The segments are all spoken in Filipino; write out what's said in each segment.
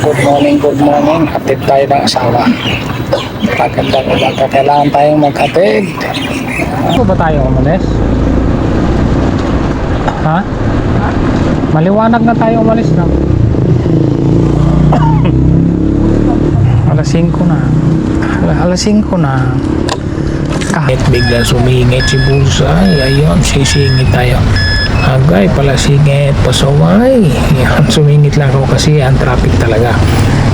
Good morning, good morning. Hatid tayo ng asawa. Magandang umaga. Kailangan tayong maghatid. Ano ba tayo umalis? Ha? Maliwanag na tayo umalis na. Alas 5 na. Alas 5 na. Kahit bigla sumingit si Bulsay, ayun, sisingit tayo. Agay, pala singit, pasaway. Yan, sumingit lang ako kasi ang traffic talaga.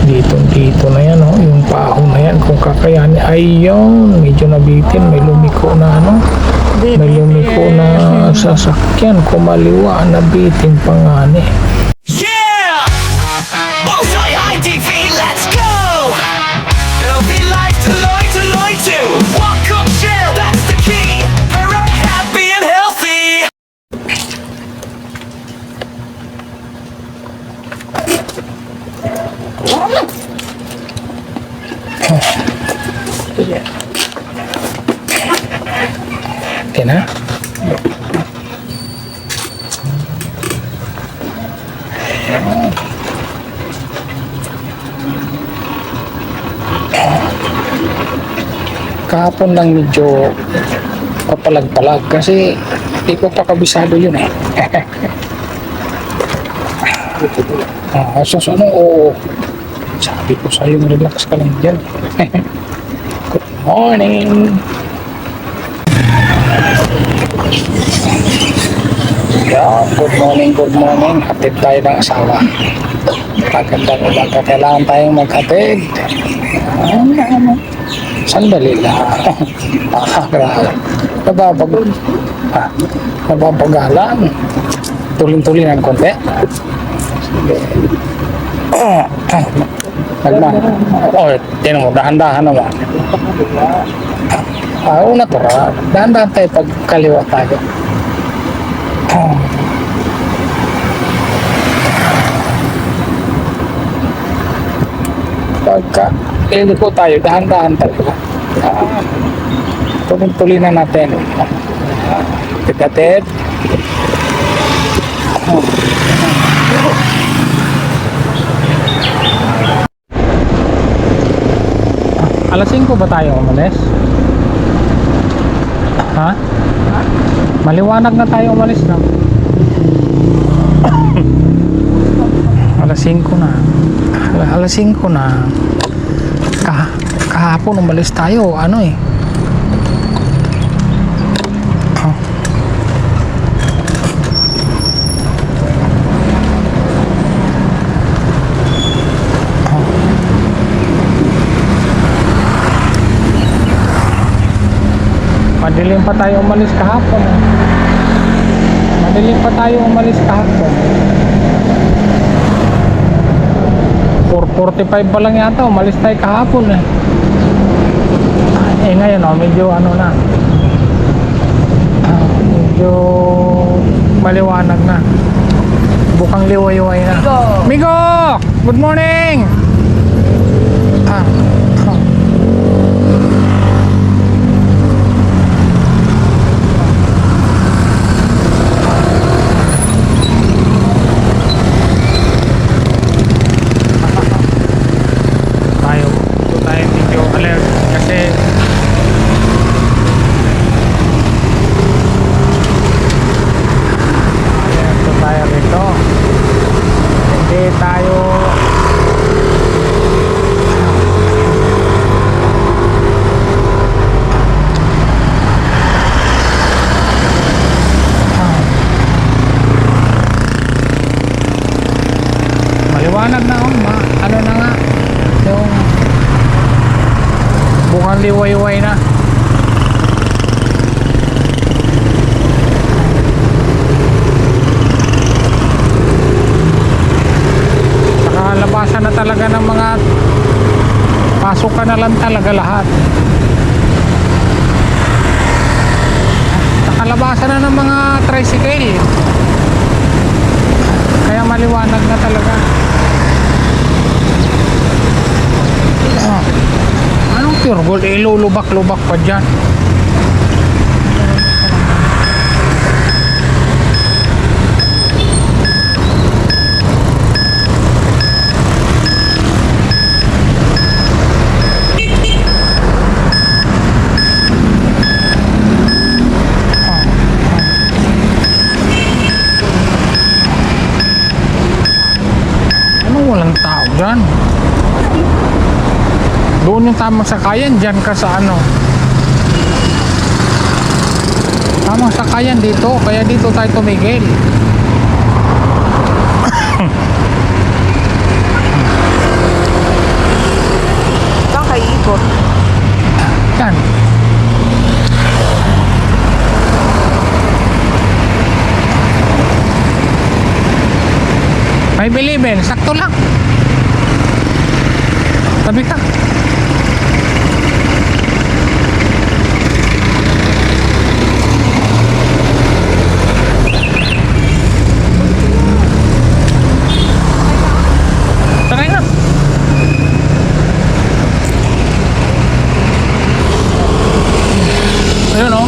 Dito na yan, oh, yung paho na yan, kung kakayanin. Ayun, medyo nabitin, may lumiko na ano. May lumiko na sasakyan, kumaliwa, nabitin pa nga ni. Yeah! Bullseye ITV, let's go! It'll be like Deloitte, Deloitte too. Welcome, chill, that's the key. We're all happy and healthy. Okay na? Kahapon lang medyo papalag-palag kasi hindi ko pa kabisado yun eh. Oo. Sabi ko sa'yo, relax ka lang dyan. Good morning. Yeah, good morning, good morning. Hatid tayo ng asawa. Magandang umaga. Kailangan tayong maghatid. Sandali lang. Grabe. Nababagalan. Tulin-tulin ng konti. Sige. Tinan mo, dahan-dahan naman. Una to, dahan-dahan tayo pag kaliwa tayo. Pagka iliko tayo, dahan-dahan talaga. Tuloy-tuloy na natin. Titatid. Alas 5 ba tayo umalis? Ha? Maliwanag na tayo umalis na. Alas 5 na. Alas 5 na. Kahapon umalis tayo. Ano eh? Madilim pa tayo umalis kahapon. 4:45 pa lang yata, umalis tayo kahapon eh. Ngayon medyo ano na. Medyo maliwanag na. Bukang liway-liway na. Migo! Good morning! Maliwanag na ano na nga yung bukang liwayway na. Saka labasan na talaga ng mga pasukan na lang talaga lahat. Nakalabasan na ng mga tricycle, kaya maliwanag na talaga. Anong pure gold? Lulubak-lubak pa dyan. Diyan. Doon yung tamang sakayan. Diyan ka sa ano. Tamang sakayan dito. Kaya dito tayo tumigil. Saan kayo ikot? Yan. May bilibin. Sakto lang. Tabi ka. Tara na. Ayun o.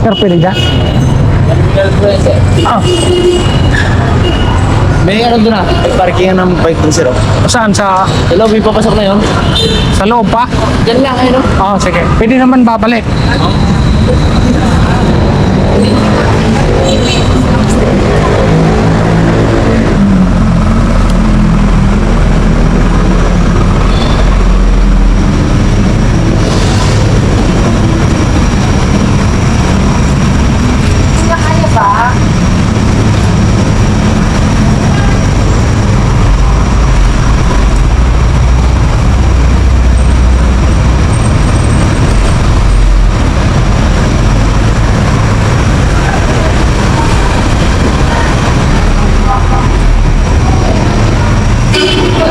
Sir, pwede dyan? Ah, May ano doon may parkingan ng bike doon sir. saan? Sa Hello, may papasok na yun. sa loob pa? Diyan lang, ayun. Oo, sige. Pwede naman babalik. Kaya ba?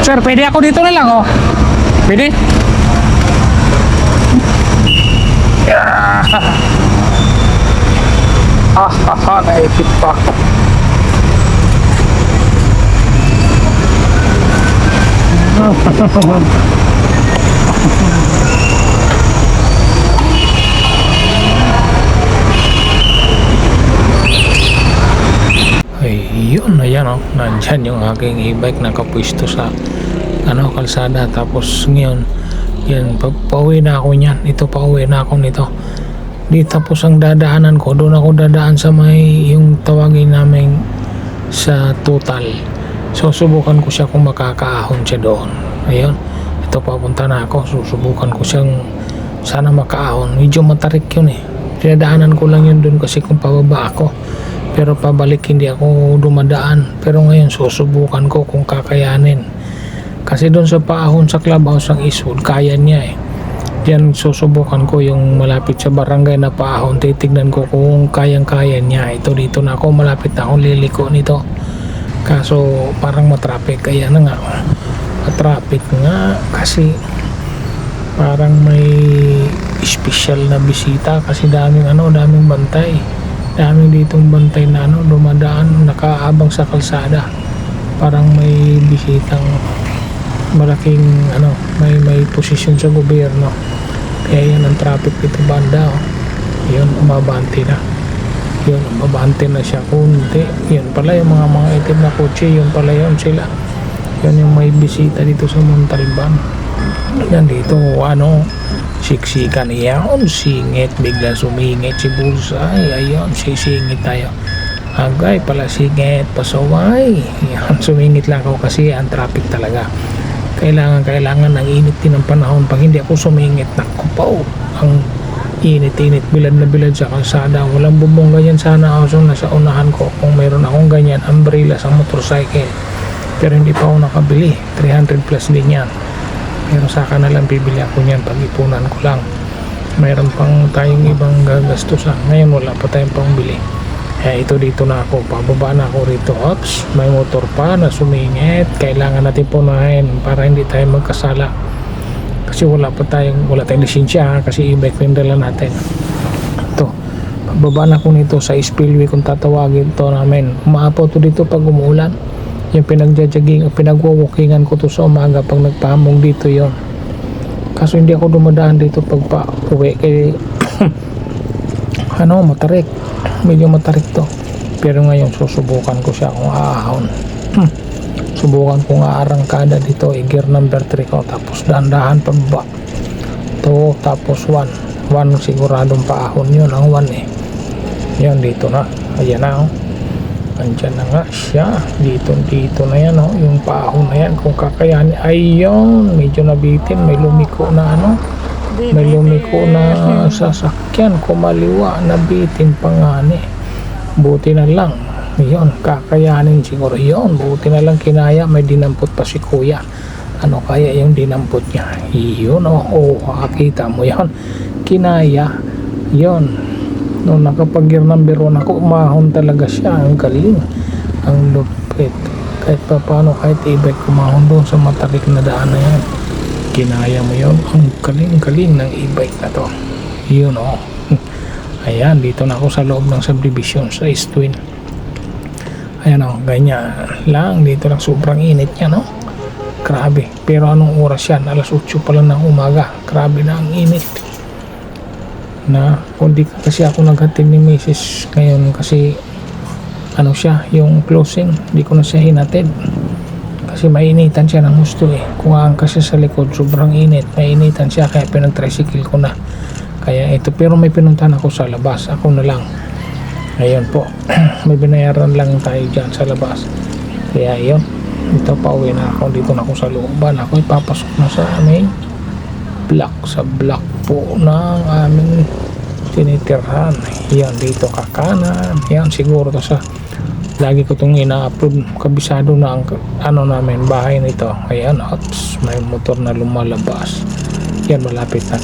Sir, pwede ako dito na lang, oh. Pwede? Yeah. Naipit pa ako. Ay, yun, ayan oh, nandyan yung aking e-bike nakapwesto sa ano, kalsada. Tapos ngayon, yan, pauwi na ako niyan. Ito, pauwi na ako nito. Di tapos ang dadaanan ko, doon ako dadaan sa may yung tawagin namin sa Total. So subukan ko siya kung makakaahon siya doon. Ayun, ito papunta na ako. Susubukan ko siyang sana makaahon. Medyo matarik yun eh. Dinadaanan ko lang yun dun kasi kung pababa ako, pero pabalik hindi ako dumadaan. Pero ngayon susubukan ko kung kakayanin, kasi dun sa paahon sa clubhouse ang Eastwood kaya niya eh. Yan susubukan ko yung malapit sa barangay na paahon, titignan ko kung kayang-kaya niya. Ito dito na ako, malapit na akong liliko nito, kaso parang matraffic. Kaya na nga, matraffic nga kasi parang may special na bisita, kasi daming bantay ditong bantay na dumadaan, nakaabang sa kalsada. Parang may bisitang malaking may posisyon sa gobyerno, kaya yan ang traffic dito banda yun, umabante na siya kunti. Yun pala yung mga itim na kotse, yun pala yun sila, yun yung may bisita dito sa Montalban. Yan dito siksikan, yan singit, bigla sumingit si Bullseye. Ayun, sisingit tayo. Agay pala singit, pasaway. Yan, sumingit lang ako kasi ang traffic talaga. Kailangan ng init din ng panahon. Pag hindi ako sumingit, naku, ang init-init, bilad na bilad sa kalsada. Walang bubong ganyan sana ako nasa unahan ko. Kung mayroon akong ganyan, umbrella sa motorcycle. Pero hindi pa ako nakabili. 300 plus din yan. Pero saka na lang bibili ako niyan, pag-ipunan ko lang. Mayroon pang tayong ibang gagastusan. Ngayon wala pa tayong pang bili. Kaya ito dito na ako, pababa na ako rito. Ops, may motor pa na sumingit. Kailangan natin punahin para hindi tayo magkasala. Kasi wala tayong lisensya, kasi e-bike yung dala natin. Ito, pababa na ako nito sa spillway kung tatawagin ito namin. Umaapaw to dito pag umuulan. Yung pinagwawakingan ko to sa umaga pag nagpahamong dito yon. Kaso hindi ako dumadaan dito pag pa-uwi kay matarik. Medyo matarik to. Pero ngayon susubukan ko siya kung aahon. Subukan ko nga arangkada dito, gear number 3 ko, tapos dahan-dahan pababa. 2, tapos 1 siguradong paahon yun, ang 1 eh. Yan dito na. Ayan na andyan na nga siya, dito na yan yung paahon na yan, kung kakayanin. Ayun, medyo nabitin, may lumiko na sasakyan, kumaliwa, nabitin pa nga buti na lang yun, kakayanin siguro yun, buti na lang kinaya. May dinampot pa si kuya, kaya yung dinampot niya yun, kakita mo yun, kinaya yun. Nung nakapag-gear number 1 ako, umahon talaga siya. Ang galing, ang lupit. Kahit pa paano, kahit e-bike, umahon doon sa matarik na daan na yan. Kinaya mo yun. Ang galing ng e-bike na to. Yun Ayan, dito na ako sa loob ng subdivision sa East Twin. Ayan ganyan lang. Dito lang, sobrang init niya grabe. Pero anong oras yan? Alas 8 pa lang ng umaga. Grabe na ang init. Kundi kasi ako naghatid ni Mrs. ngayon kasi yung closing, hindi ko na siya hinatid kasi mainitan siya ng gusto kung angkas siya sa likod, sobrang init, mainitan siya, kaya pinag-tricycle ko na. Kaya ito, pero may pinuntahan ako sa labas, ako na lang. Ayun po, may binayaran lang tayo dyan sa labas. Kaya yun, ito, pauwi na ako, dito na ako sa looban. Ako ipapasok na sa aming sa block po ng aming tinitirhan. Yan, dito kakanan. Yan, siguro to sa lagi ko itong ina-upload, kabisado na ang namin, bahay nito. Ayan, may motor na lumalabas. Yan, malapit na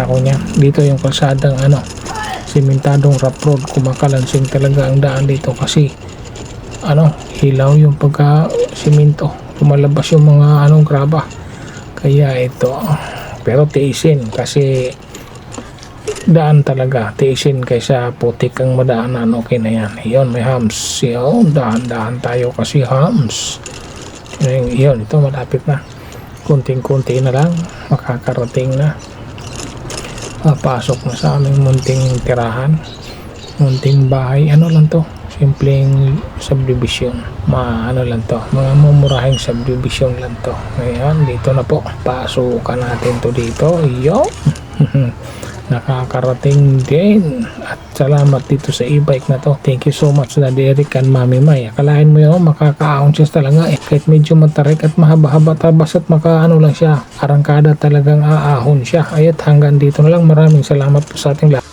ako niya. Dito yung kalsadang simentadong rough road, kumakalansing talaga ang daan dito kasi hilaw yung pagka simento, lumalabas yung mga graba. Kaya ito, pero tiisin kasi daan talaga, tiisin kaysa putik ang madaanan. Okay na yan. Yun, may humps. Yun, dahan-dahan tayo kasi humps. Yun, ito malapit na, kunting-kunti na lang makakarating na, papasok na sa aming munting tirahan, munting bahay. Lang to, simpleng subdivision, lang to, mga mumurahing subdivision lang to. Ngayon, dito na po, pasukan natin to dito. Yo. nakakarating din. At salamat dito sa e-bike na to. Thank you so much Daddy Eric and Mami May. Akalain mo yun, makakaahon siya talaga eh. Kahit medyo matarik at mahaba-haba tabas at makaano lang siya, arangkada talagang aahon siya. Ayat hanggang dito na lang. Maraming salamat po sa ating lahat.